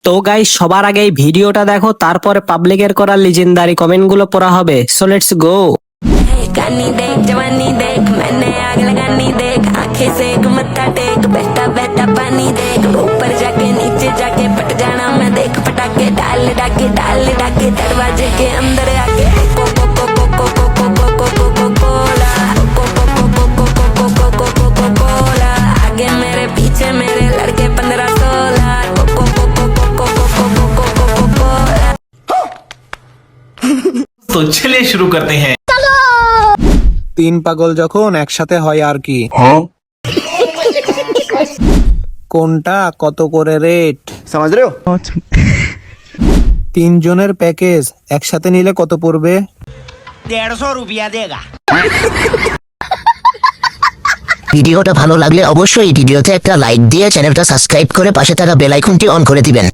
তো গাইস, সবার আগে এই ভিডিওটা দেখো, তারপরে পাবলিকের করা লিজেন্ডারি কমেন্ট গুলো পড়া হবে। সো লেটস गो। गानी देख जवानी देख मैंने आग लगानी देख आंखें से एक मत्था टेक बहता बहता पानी देख ऊपर जाके नीचे जाके पट जाना मैं देख पटाके डाल डाके दरवाजे के अंदर आके कोला आगे मेरे पीछे मेरे लड़के 15-16 तो चलिए शुरू करते हैं। তিন পাগল যখন একসাথে হয় আর কি, কোনটা কত করে রেট? समझ रहे हो? তিনজনের প্যাকেজ একসাথে নিলে কত পড়বে? 150 रुपया देगा। ভিডিওটা ভালো লাগলে অবশ্যই ভিডিওতে একটা লাইক দিয়ে চ্যানেলটা সাবস্ক্রাইব করে পাশে থাকা বেল আইকনটি অন করে দিবেন।